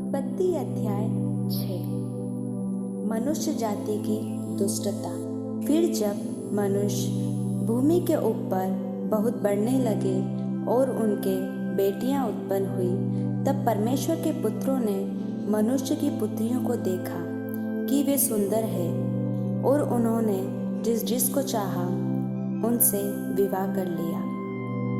उत्पत्ति अध्याय 6। मनुष्य जाति की दुष्टता। फिर जब मनुष्य भूमि के ऊपर बहुत बढ़ने लगे और उनके बेटियां उत्पन्न हुई, तब परमेश्वर के पुत्रों ने मनुष्य की पुत्रियों को देखा कि वे सुंदर है, और उन्होंने जिस जिसको चाहा उनसे विवाह कर लिया।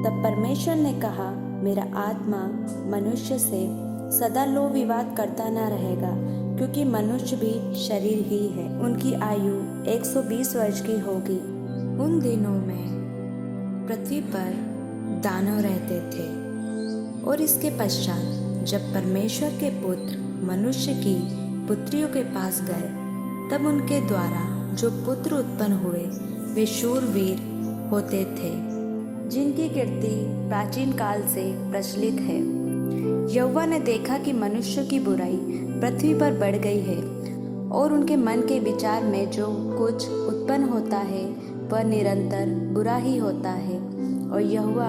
तब परमेश्वर ने कहा, मेरा आत्मा मनुष्य से सदा लो विवाद करता न रहेगा, क्योंकि मनुष्य भी शरीर ही है। उनकी आयु 120 वर्ष की होगी। उन दिनों में पृथ्वी पर दानव रहते थे, और इसके पश्चात जब परमेश्वर के पुत्र मनुष्य की पुत्रियों के पास गए, तब उनके द्वारा जो पुत्र उत्पन्न हुए वे शूरवीर होते थे, जिनकी कीर्ति प्राचीन काल से प्रचलित है। यहोवा ने देखा कि मनुष्य की बुराई पृथ्वी पर बढ़ गई है, और उनके मन के विचार में जो कुछ उत्पन्न होता है वह निरंतर बुरा ही होता है। और यहोवा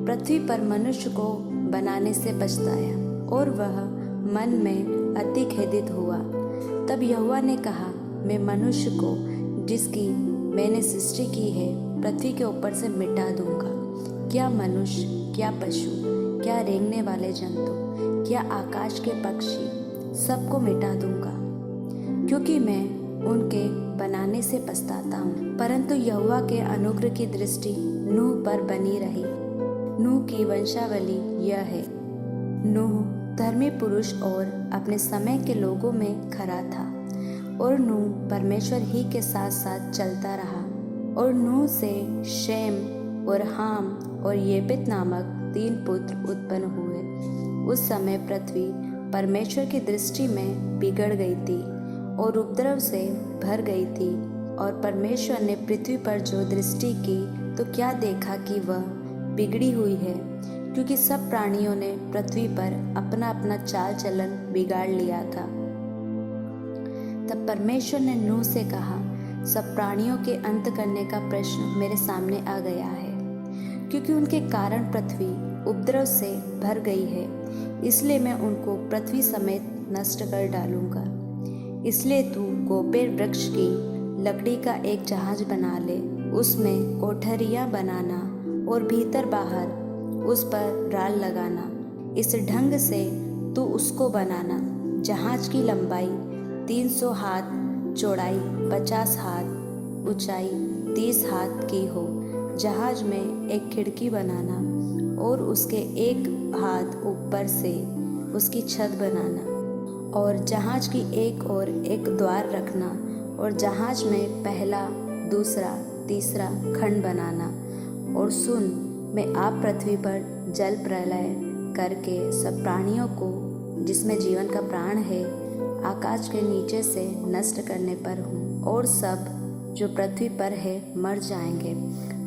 पृथ्वी पर मनुष्य को बनाने से पछताया, और वह मन में अति खेदित हुआ। तब यहोवा ने कहा, मैं मनुष्य को जिसकी मैंने सृष्टि की है पृथ्वी के ऊपर से मिटा दूंगा। क्या मनुष्य, क्या पशु, क्या रेंगने वाले जंतु, क्या आकाश के पक्षी, सबको मिटा दूंगा, क्योंकि मैं उनके बनाने से पछताता हूँ। परंतु यहोवा के अनुग्रह की दृष्टि नूह पर बनी रही। नूह की वंशावली यह है। नूह धर्मी पुरुष और अपने समय के लोगों में खरा था, और नूह परमेश्वर ही के साथ साथ चलता रहा। और नूह से शेम और हाम और येपेत नामक 3 पुत्र उत्पन्न हुए। उस समय पृथ्वी परमेश्वर की दृष्टि में बिगड़ गई थी और उपद्रव से भर गई थी। और परमेश्वर ने पृथ्वी पर जो दृष्टि की तो क्या देखा कि वह बिगड़ी हुई है, क्योंकि सब प्राणियों ने पृथ्वी पर अपना अपना चाल चलन बिगाड़ लिया था। तब परमेश्वर ने नूह से कहा, सब प्राणियों के अंत करने का प्रश्न मेरे सामने आ गया है, क्योंकि उनके कारण पृथ्वी उपद्रव से भर गई है। इसलिए मैं उनको पृथ्वी समेत नष्ट कर डालूंगा। इसलिए तू गोपेर वृक्ष की लकड़ी का एक जहाज बना ले, उसमें कोठरियाँ बनाना और भीतर बाहर उस पर राल लगाना। इस ढंग से तू उसको बनाना। जहाज की लंबाई 300 हाथ, चौड़ाई 50 हाथ, ऊंचाई 30 हाथ की हो। जहाज में एक खिड़की बनाना और उसके एक हाथ ऊपर से उसकी छत बनाना, और जहाज की एक ओर एक द्वार रखना, और जहाज में पहला, दूसरा, तीसरा खंड बनाना। और सुन, मैं आप पृथ्वी पर जल प्रलय करके सब प्राणियों को जिसमें जीवन का प्राण है आकाश के नीचे से नष्ट करने पर हूँ, और सब जो पृथ्वी पर है मर जाएंगे।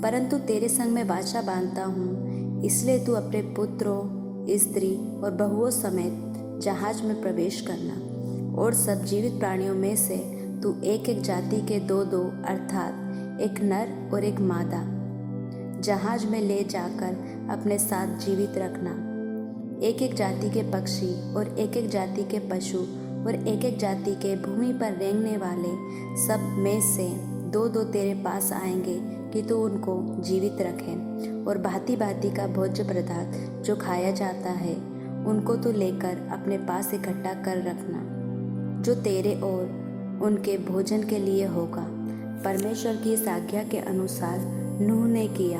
परंतु तेरे संग में वाचा बांधता हूँ, इसलिए तू अपने पुत्रों, स्त्री और बहुओं समेत जहाज में प्रवेश करना। और सब जीवित प्राणियों में से तू एक एक जाति के 2-2 अर्थात एक नर और एक मादा जहाज में ले जाकर अपने साथ जीवित रखना। एक एक जाति के पक्षी और एक एक जाति के पशु और एक एक जाति के भूमि पर रेंगने वाले सब में से 2-2 तेरे पास आएंगे कि तू उनको जीवित रखे। और भांति भांति का भोज्य पदार्थ जो खाया जाता है उनको तू लेकर अपने पास इकट्ठा कर रखना, जो तेरे और उनके भोजन के लिए होगा। परमेश्वर की इस आज्ञा के अनुसार नूह ने किया।